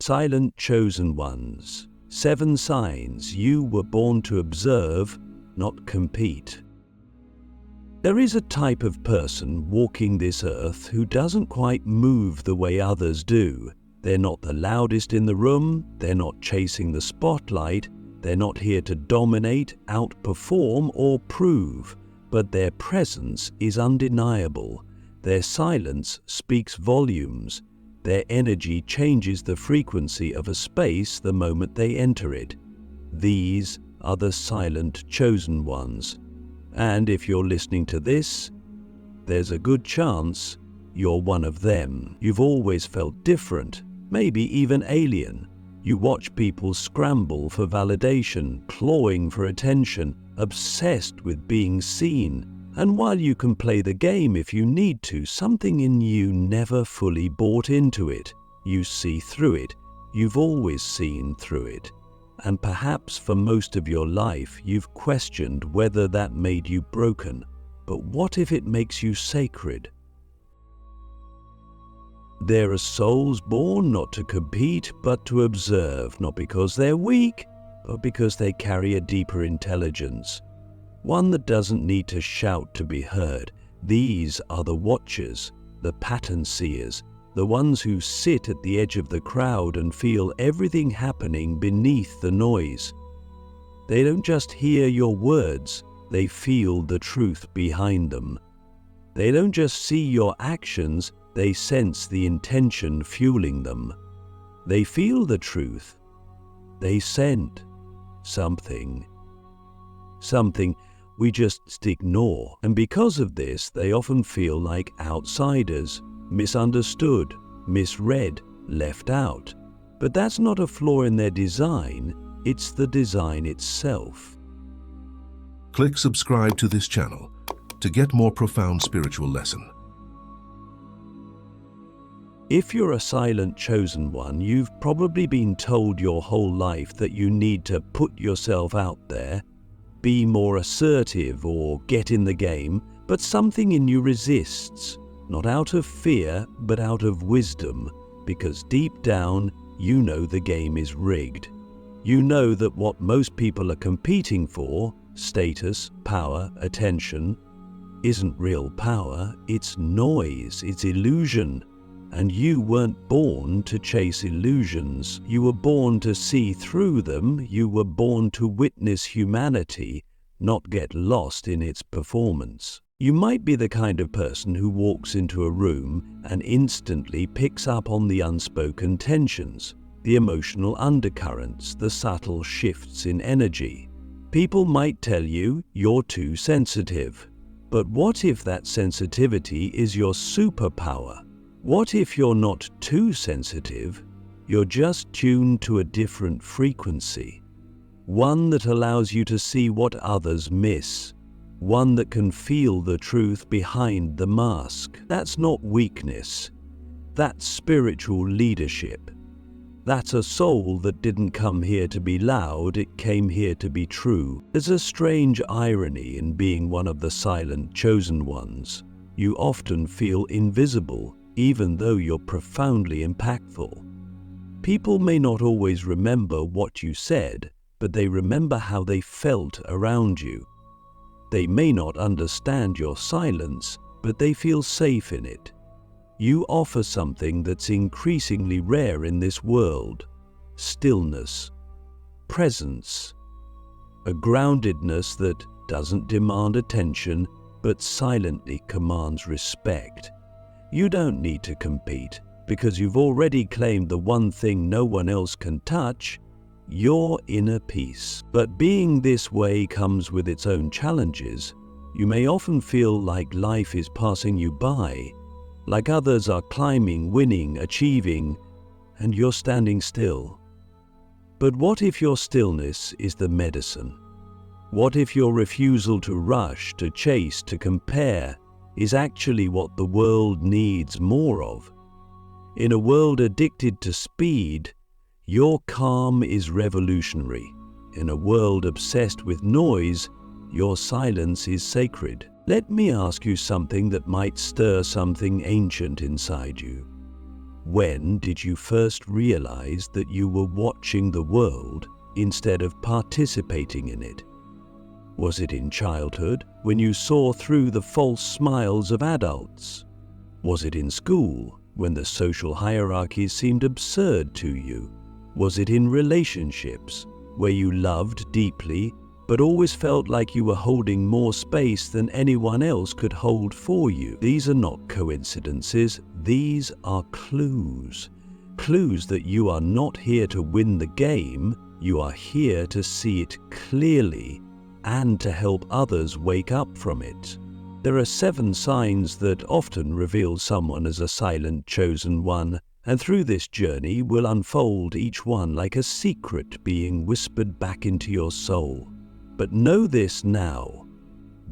Silent chosen ones. 7 signs you were born to observe, not compete. There is a type of person walking this earth who doesn't quite move the way others do. They're not the loudest in the room, they're not chasing the spotlight, they're not here to dominate, outperform, or prove, but their presence is undeniable. Their silence speaks volumes. Their energy changes the frequency of a space the moment they enter it. These are the silent chosen ones. And if you're listening to this, there's a good chance you're one of them. You've always felt different, maybe even alien. You watch people scramble for validation, clawing for attention, obsessed with being seen. And while you can play the game if you need to, something in you never fully bought into it. You see through it. You've always seen through it. And perhaps for most of your life, you've questioned whether that made you broken. But what if it makes you sacred? There are souls born not to compete, but to observe, not because they're weak, but because they carry a deeper intelligence. One that doesn't need to shout to be heard. These are the watchers, the pattern seers, the ones who sit at the edge of the crowd and feel everything happening beneath the noise. They don't just hear your words, they feel the truth behind them. They don't just see your actions, they sense the intention fueling them. They feel the truth. They scent something we just ignore. And because of this, they often feel like outsiders, misunderstood, misread, left out. But that's not a flaw in their design, it's the design itself. Click subscribe to this channel to get more profound spiritual lesson. If you're a silent chosen one, you've probably been told your whole life that you need to put yourself out there, be more assertive or get in the game, but something in you resists, not out of fear, but out of wisdom, because deep down, you know the game is rigged. You know that what most people are competing for, status, power, attention, isn't real power, it's noise, it's illusion. And you weren't born to chase illusions. You were born to see through them. You were born to witness humanity, not get lost in its performance. You might be the kind of person who walks into a room and instantly picks up on the unspoken tensions, the emotional undercurrents, the subtle shifts in energy. People might tell you you're too sensitive. But what if that sensitivity is your superpower? What if you're not too sensitive, you're just tuned to a different frequency? One that allows you to see what others miss. One that can feel the truth behind the mask. That's not weakness. That's spiritual leadership. That's a soul that didn't come here to be loud, it came here to be true. There's a strange irony in being one of the silent chosen ones. You often feel invisible, even though you're profoundly impactful. People may not always remember what you said, but they remember how they felt around you. They may not understand your silence, but they feel safe in it. You offer something that's increasingly rare in this world: stillness, presence, a groundedness that doesn't demand attention, but silently commands respect. You don't need to compete, because you've already claimed the one thing no one else can touch: your inner peace. But being this way comes with its own challenges. You may often feel like life is passing you by, like others are climbing, winning, achieving, and you're standing still. But what if your stillness is the medicine? What if your refusal to rush, to chase, to compare is actually what the world needs more of? In a world addicted to speed, your calm is revolutionary. In a world obsessed with noise, your silence is sacred. Let me ask you something that might stir something ancient inside you. When did you first realize that you were watching the world instead of participating in it? Was it in childhood, when you saw through the false smiles of adults? Was it in school, when the social hierarchies seemed absurd to you? Was it in relationships, where you loved deeply but always felt like you were holding more space than anyone else could hold for you? These are not coincidences, these are clues. Clues that you are not here to win the game, you are here to see it clearly and to help others wake up from it. There are 7 signs that often reveal someone as a silent chosen one, and through this journey we'll unfold each one like a secret being whispered back into your soul. But know this now,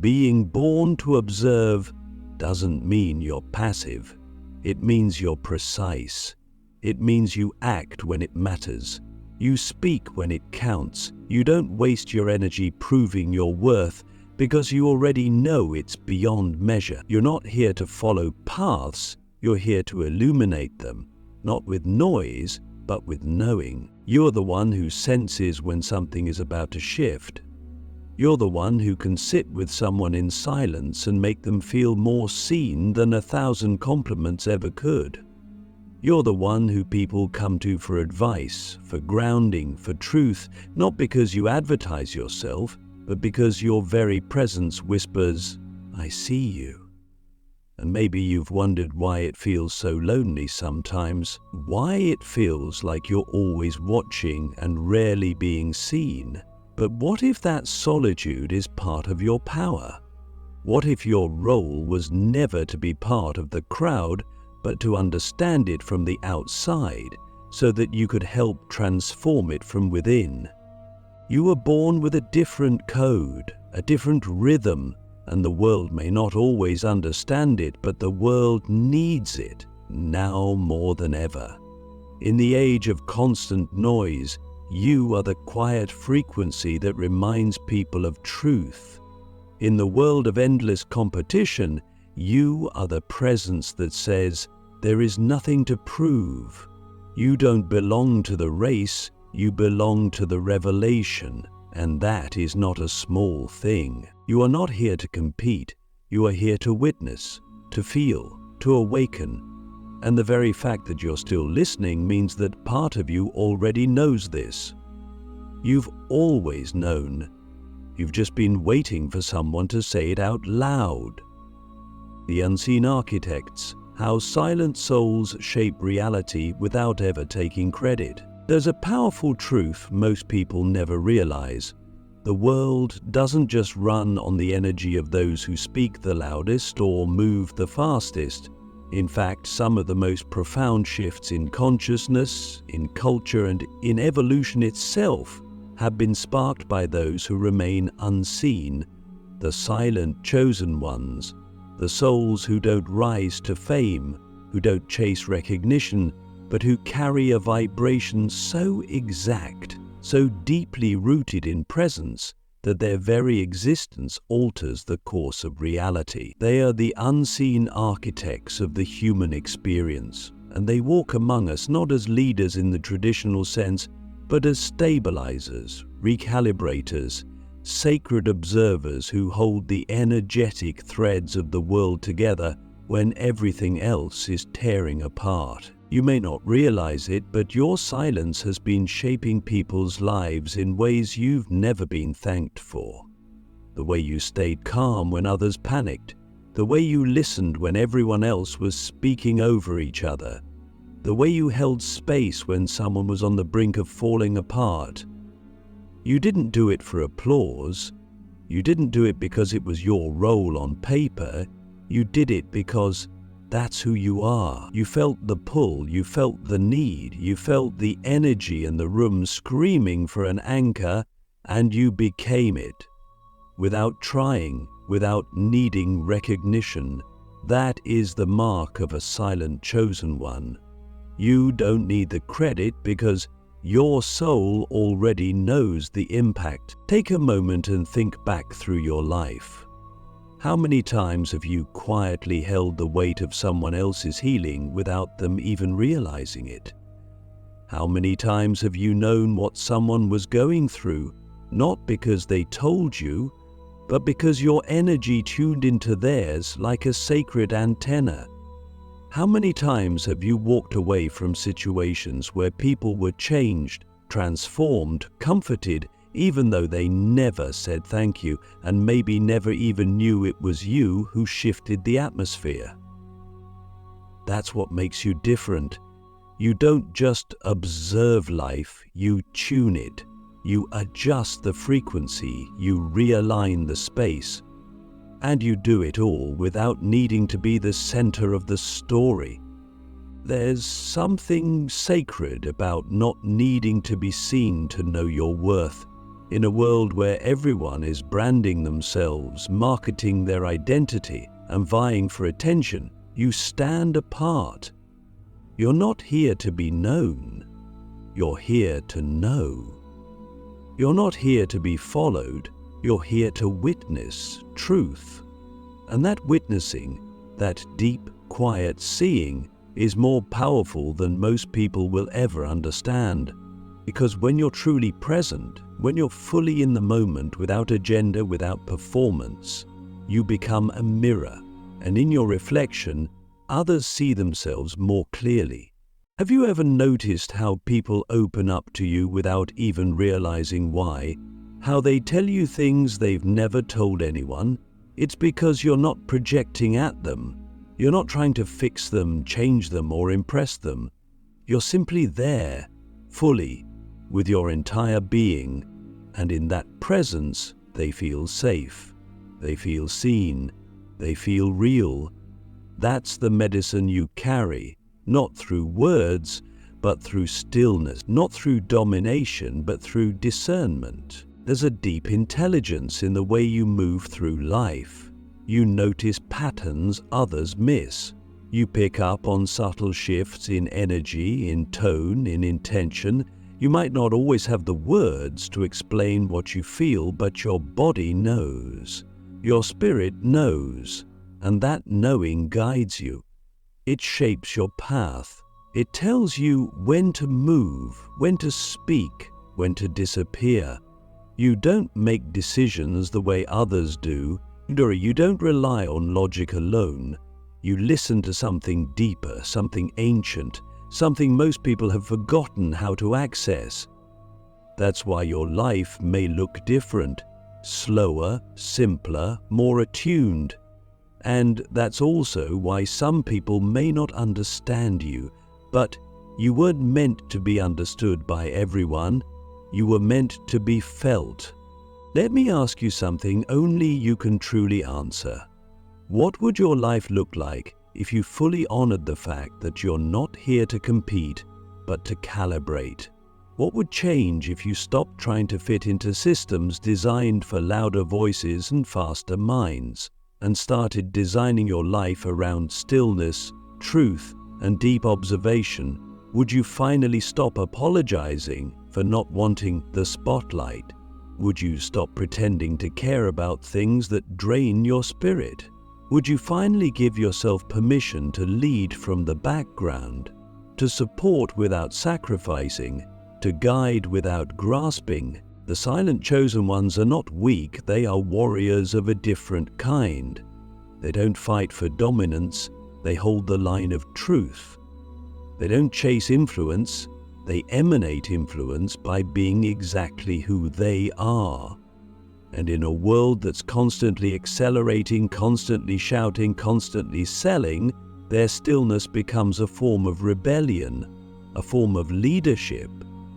being born to observe doesn't mean you're passive. It means you're precise. It means you act when it matters. You speak when it counts. You don't waste your energy proving your worth because you already know it's beyond measure. You're not here to follow paths, you're here to illuminate them, not with noise, but with knowing. You're the one who senses when something is about to shift. You're the one who can sit with someone in silence and make them feel more seen than 1,000 compliments ever could. You're the one who people come to for advice, for grounding, for truth, not because you advertise yourself, but because your very presence whispers, "I see you." And maybe you've wondered why it feels so lonely sometimes, why it feels like you're always watching and rarely being seen. But what if that solitude is part of your power? What if your role was never to be part of the crowd, but to understand it from the outside, so that you could help transform it from within? You were born with a different code, a different rhythm, and the world may not always understand it, but the world needs it, now more than ever. In the age of constant noise, you are the quiet frequency that reminds people of truth. In the world of endless competition, you are the presence that says, there is nothing to prove. You don't belong to the race, you belong to the revelation, and that is not a small thing. You are not here to compete, you are here to witness, to feel, to awaken. And the very fact that you're still listening means that part of you already knows this. You've always known. You've just been waiting for someone to say it out loud. The Unseen Architects, How Silent Souls Shape Reality Without Ever Taking Credit. There's a powerful truth most people never realize. The world doesn't just run on the energy of those who speak the loudest or move the fastest. In fact, some of the most profound shifts in consciousness, in culture, and in evolution itself have been sparked by those who remain unseen, the silent chosen ones, the souls who don't rise to fame, who don't chase recognition, but who carry a vibration so exact, so deeply rooted in presence, that their very existence alters the course of reality. They are the unseen architects of the human experience, and they walk among us not as leaders in the traditional sense, but as stabilizers, recalibrators, sacred observers who hold the energetic threads of the world together when everything else is tearing apart. You may not realize it, but your silence has been shaping people's lives in ways you've never been thanked for. The way you stayed calm when others panicked, the way you listened when everyone else was speaking over each other, the way you held space when someone was on the brink of falling apart. You didn't do it for applause. You didn't do it because it was your role on paper. You did it because that's who you are. You felt the pull, you felt the need, you felt the energy in the room screaming for an anchor, and you became it. Without trying, without needing recognition. That is the mark of a silent chosen one. You don't need the credit because your soul already knows the impact. Take a moment and think back through your life. How many times have you quietly held the weight of someone else's healing without them even realizing it? How many times have you known what someone was going through, not because they told you, but because your energy tuned into theirs like a sacred antenna? How many times have you walked away from situations where people were changed, transformed, comforted, even though they never said thank you and maybe never even knew it was you who shifted the atmosphere? That's what makes you different. You don't just observe life, you tune it. You adjust the frequency, you realign the space. And you do it all without needing to be the center of the story. There's something sacred about not needing to be seen to know your worth. In a world where everyone is branding themselves, marketing their identity, and vying for attention, you stand apart. You're not here to be known. You're here to know. You're not here to be followed. You're here to witness truth. And that witnessing, that deep, quiet seeing, is more powerful than most people will ever understand. Because when you're truly present, when you're fully in the moment without agenda, without performance, you become a mirror, and in your reflection, others see themselves more clearly. Have you ever noticed how people open up to you without even realizing why? How they tell you things they've never told anyone? It's because you're not projecting at them. You're not trying to fix them, change them, or impress them. You're simply there, fully, with your entire being, and in that presence, they feel safe. They feel seen. They feel real. That's the medicine you carry, not through words, but through stillness, not through domination, but through discernment. There's a deep intelligence in the way you move through life. You notice patterns others miss. You pick up on subtle shifts in energy, in tone, in intention. You might not always have the words to explain what you feel, but your body knows. Your spirit knows. And that knowing guides you. It shapes your path. It tells you when to move, when to speak, when to disappear. You don't make decisions the way others do. You don't rely on logic alone. You listen to something deeper, something ancient, something most people have forgotten how to access. That's why your life may look different, slower, simpler, more attuned. And that's also why some people may not understand you, but you weren't meant to be understood by everyone. You were meant to be felt. Let me ask you something only you can truly answer. What would your life look like if you fully honored the fact that you're not here to compete, but to calibrate? What would change if you stopped trying to fit into systems designed for louder voices and faster minds, and started designing your life around stillness, truth, and deep observation? Would you finally stop apologizing for not wanting the spotlight? Would you stop pretending to care about things that drain your spirit? Would you finally give yourself permission to lead from the background, to support without sacrificing, to guide without grasping? The silent chosen ones are not weak, they are warriors of a different kind. They don't fight for dominance, they hold the line of truth. They don't chase influence, they emanate influence by being exactly who they are. And in a world that's constantly accelerating, constantly shouting, constantly selling, their stillness becomes a form of rebellion, a form of leadership,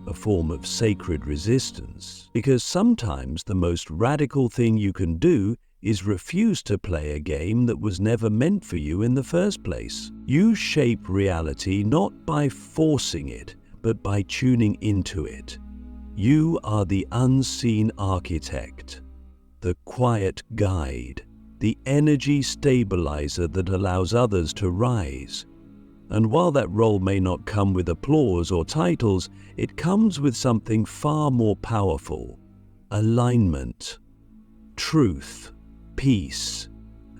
a form of sacred resistance. Because sometimes the most radical thing you can do is refuse to play a game that was never meant for you in the first place. You shape reality not by forcing it, but by tuning into it. You are the unseen architect, the quiet guide, the energy stabilizer that allows others to rise. And while that role may not come with applause or titles, it comes with something far more powerful: alignment, truth, peace,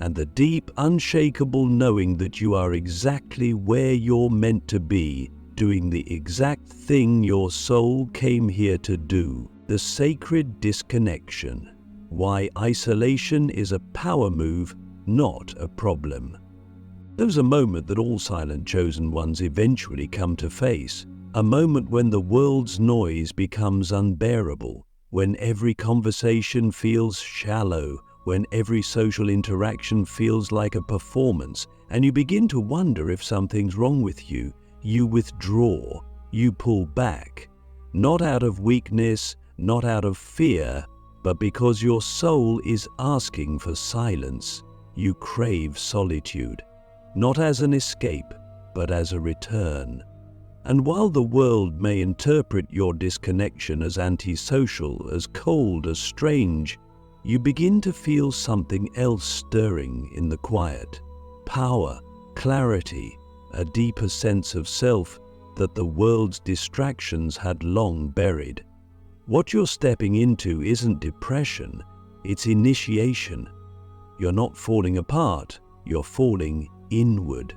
and the deep, unshakable knowing that you are exactly where you're meant to be, doing the exact thing your soul came here to do. The sacred disconnection. Why isolation is a power move, not a problem. There's a moment that all silent chosen ones eventually come to face, a moment when the world's noise becomes unbearable, when every conversation feels shallow, when every social interaction feels like a performance, and you begin to wonder if something's wrong with you. You withdraw, you pull back, not out of weakness, not out of fear, but because your soul is asking for silence. You crave solitude, not as an escape, but as a return. And while the world may interpret your disconnection as antisocial, as cold, as strange, you begin to feel something else stirring in the quiet. Power, clarity, a deeper sense of self that the world's distractions had long buried. What you're stepping into isn't depression, it's initiation. You're not falling apart, you're falling inward.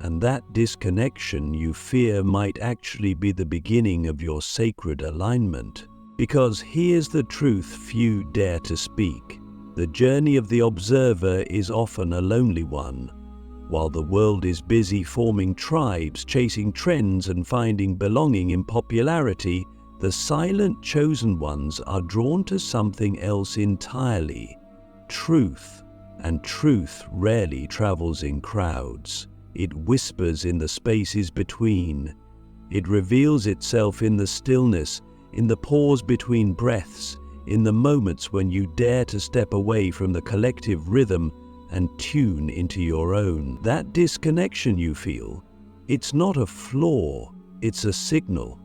And that disconnection you fear might actually be the beginning of your sacred alignment. Because here's the truth few dare to speak. The journey of the observer is often a lonely one. While the world is busy forming tribes, chasing trends, and finding belonging in popularity, the silent chosen ones are drawn to something else entirely: truth. And truth rarely travels in crowds. It whispers in the spaces between. It reveals itself in the stillness, in the pause between breaths, in the moments when you dare to step away from the collective rhythm and tune into your own. That disconnection you feel, it's not a flaw, it's a signal.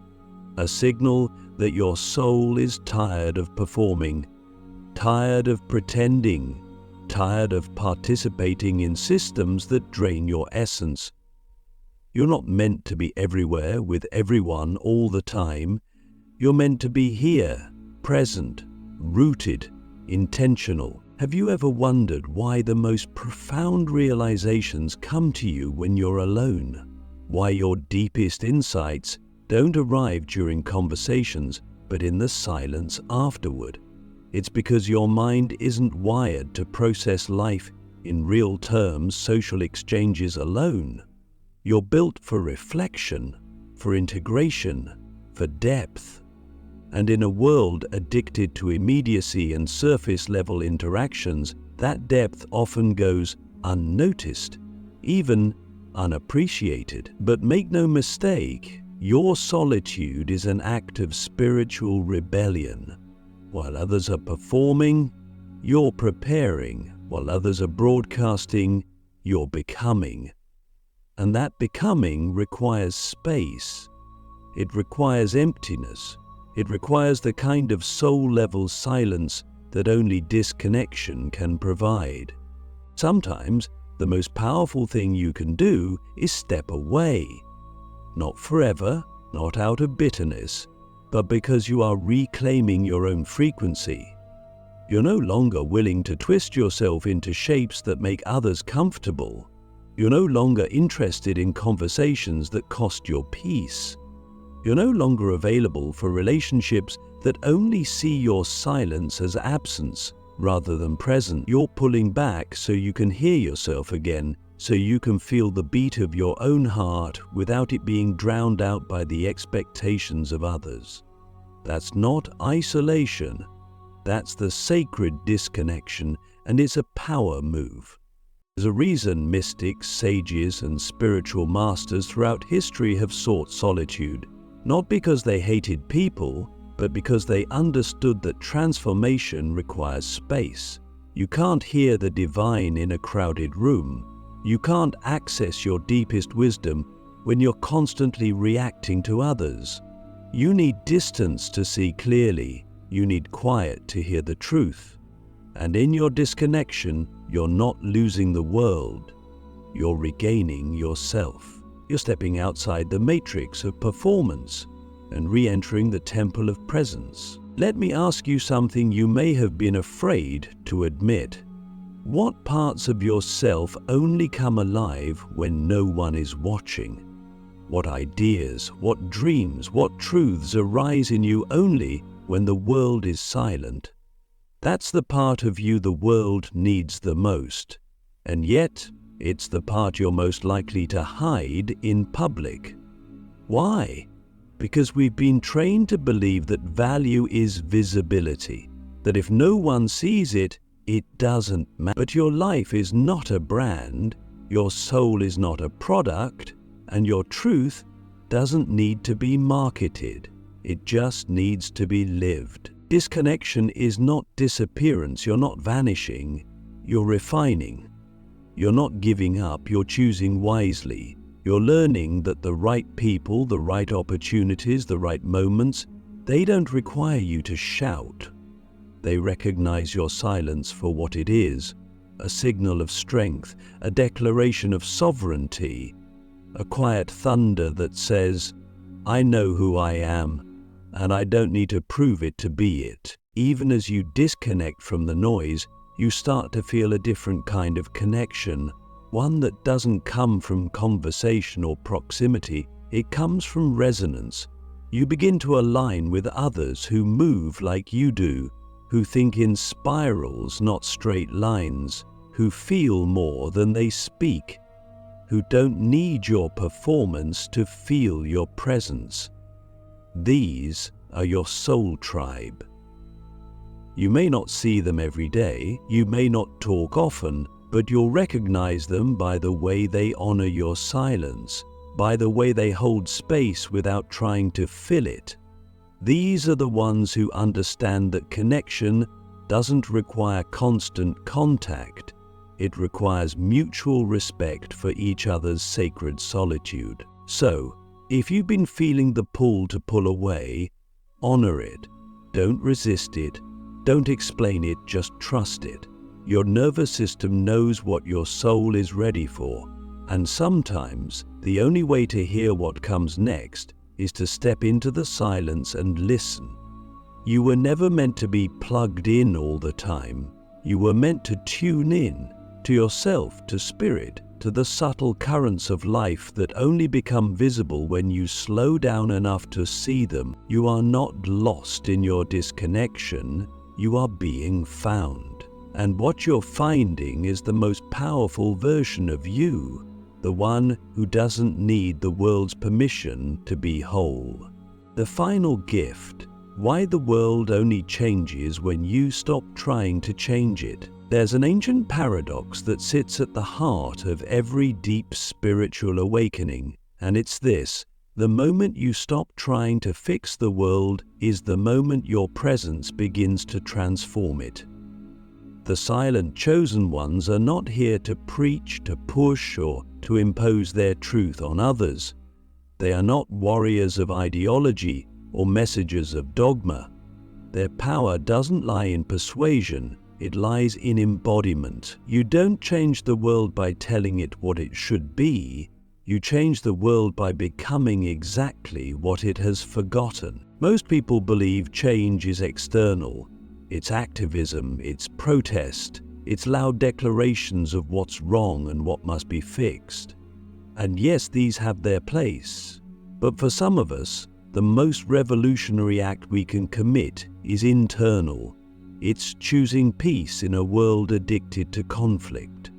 A signal that your soul is tired of performing, tired of pretending, tired of participating in systems that drain your essence. You're not meant to be everywhere with everyone all the time. You're meant to be here, present, rooted, intentional. Have you ever wondered why the most profound realizations come to you when you're alone? Why your deepest insights don't arrive during conversations, but in the silence afterward? It's because your mind isn't wired to process life in real terms, social exchanges alone. You're built for reflection, for integration, for depth. And in a world addicted to immediacy and surface-level interactions, that depth often goes unnoticed, even unappreciated. But make no mistake, your solitude is an act of spiritual rebellion. While others are performing, you're preparing. While others are broadcasting, you're becoming. And that becoming requires space. It requires emptiness. It requires the kind of soul-level silence that only disconnection can provide. Sometimes, the most powerful thing you can do is step away. Not forever, not out of bitterness, but because you are reclaiming your own frequency. You're no longer willing to twist yourself into shapes that make others comfortable. You're no longer interested in conversations that cost your peace. You're no longer available for relationships that only see your silence as absence rather than present. You're pulling back so you can hear yourself again, so you can feel the beat of your own heart without it being drowned out by the expectations of others. That's not isolation. That's the sacred disconnection, and it's a power move. There's a reason mystics, sages, and spiritual masters throughout history have sought solitude. Not because they hated people, but because they understood that transformation requires space. You can't hear the divine in a crowded room. You can't access your deepest wisdom when you're constantly reacting to others. You need distance to see clearly. You need quiet to hear the truth. And in your disconnection, you're not losing the world. You're regaining yourself. You're stepping outside the matrix of performance and re-entering the temple of presence. Let me ask you something you may have been afraid to admit. What parts of yourself only come alive when no one is watching? What ideas, what dreams, what truths arise in you only when the world is silent? That's the part of you the world needs the most. And yet, it's the part you're most likely to hide in public. Why? Because we've been trained to believe that value is visibility, that if no one sees it, it doesn't matter. But your life is not a brand, your soul is not a product, and your truth doesn't need to be marketed. It just needs to be lived. Disconnection is not disappearance. You're not vanishing, you're refining. You're not giving up, you're choosing wisely. You're learning that the right people, the right opportunities, the right moments, they don't require you to shout. They recognize your silence for what it is, a signal of strength, a declaration of sovereignty, a quiet thunder that says, I know who I am, and I don't need to prove it to be it. Even as you disconnect from the noise, you start to feel a different kind of connection, one that doesn't come from conversation or proximity, it comes from resonance. You begin to align with others who move like you do, who think in spirals, not straight lines, who feel more than they speak, who don't need your performance to feel your presence. These are your soul tribe. You may not see them every day, you may not talk often, but you'll recognize them by the way they honor your silence, by the way they hold space without trying to fill it. These are the ones who understand that connection doesn't require constant contact. It requires mutual respect for each other's sacred solitude. So, if you've been feeling the pull to pull away, honor it. Don't resist it. Don't explain it, just trust it. Your nervous system knows what your soul is ready for, and sometimes the only way to hear what comes next is to step into the silence and listen. You were never meant to be plugged in all the time. You were meant to tune in to yourself, to spirit, to the subtle currents of life that only become visible when you slow down enough to see them. You are not lost in your disconnection, you are being found. And what you're finding is the most powerful version of you, the one who doesn't need the world's permission to be whole. The final gift, why the world only changes when you stop trying to change it. There's an ancient paradox that sits at the heart of every deep spiritual awakening, and it's this: the moment you stop trying to fix the world is the moment your presence begins to transform it. The silent chosen ones are not here to preach, to push, or to impose their truth on others. They are not warriors of ideology or messengers of dogma. Their power doesn't lie in persuasion, it lies in embodiment. You don't change the world by telling it what it should be. You change the world by becoming exactly what it has forgotten. Most people believe change is external. It's activism, it's protest, it's loud declarations of what's wrong and what must be fixed. And yes, these have their place. But for some of us, the most revolutionary act we can commit is internal. It's choosing peace in a world addicted to conflict.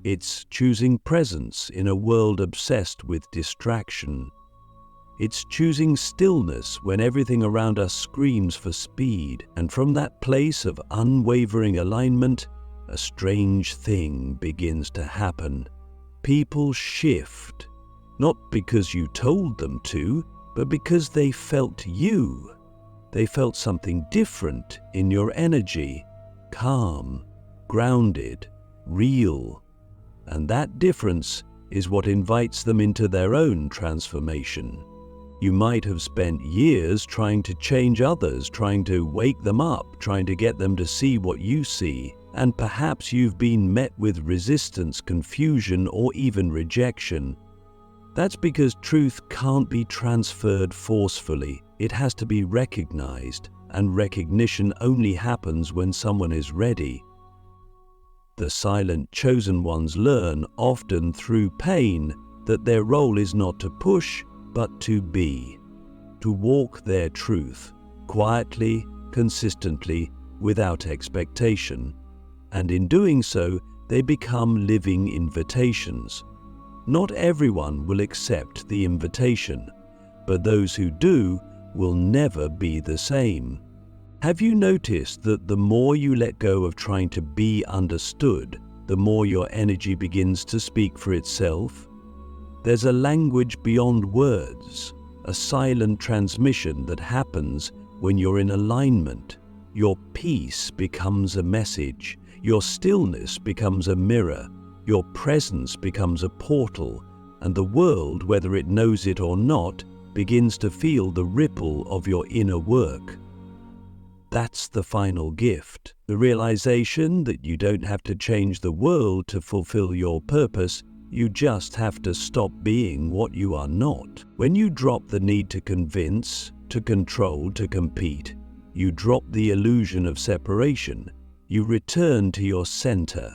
It's choosing presence in a world obsessed with distraction. It's choosing stillness when everything around us screams for speed, and from that place of unwavering alignment, a strange thing begins to happen. People shift, not because you told them to, but because they felt you. They felt something different in your energy, calm, grounded, real. And that difference is what invites them into their own transformation. You might have spent years trying to change others, trying to wake them up, trying to get them to see what you see, and perhaps you've been met with resistance, confusion, or even rejection. That's because truth can't be transferred forcefully. It has to be recognized, and recognition only happens when someone is ready. The silent chosen ones learn, often through pain, that their role is not to push, but to be, to walk their truth, quietly, consistently, without expectation. And in doing so, they become living invitations. Not everyone will accept the invitation, but those who do will never be the same. Have you noticed that the more you let go of trying to be understood, the more your energy begins to speak for itself? There's a language beyond words, a silent transmission that happens when you're in alignment. Your peace becomes a message, your stillness becomes a mirror, your presence becomes a portal, and the world, whether it knows it or not, begins to feel the ripple of your inner work. That's the final gift, the realization that you don't have to change the world to fulfill your purpose. You just have to stop being what you are not. When you drop the need to convince, to control, to compete, you drop the illusion of separation. You return to your center.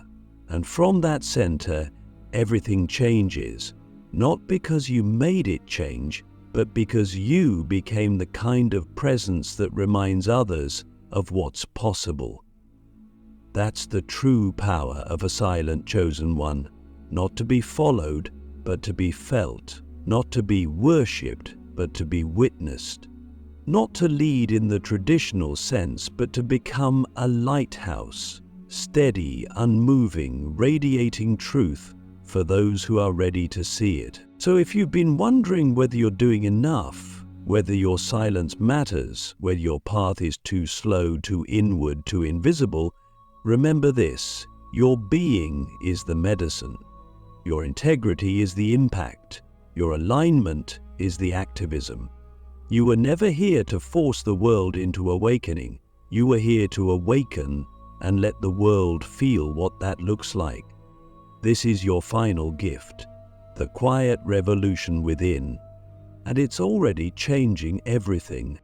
And from that center, everything changes. Not because you made it change, but because you became the kind of presence that reminds others of what's possible. That's the true power of a silent chosen one. Not to be followed, but to be felt. Not to be worshipped, but to be witnessed. Not to lead in the traditional sense, but to become a lighthouse, steady, unmoving, radiating truth for those who are ready to see it. So if you've been wondering whether you're doing enough, whether your silence matters, whether your path is too slow, too inward, too invisible, remember this: your being is the medicine. Your integrity is the impact. Your alignment is the activism. You were never here to force the world into awakening. You were here to awaken and let the world feel what that looks like. This is your final gift, the quiet revolution within, and it's already changing everything.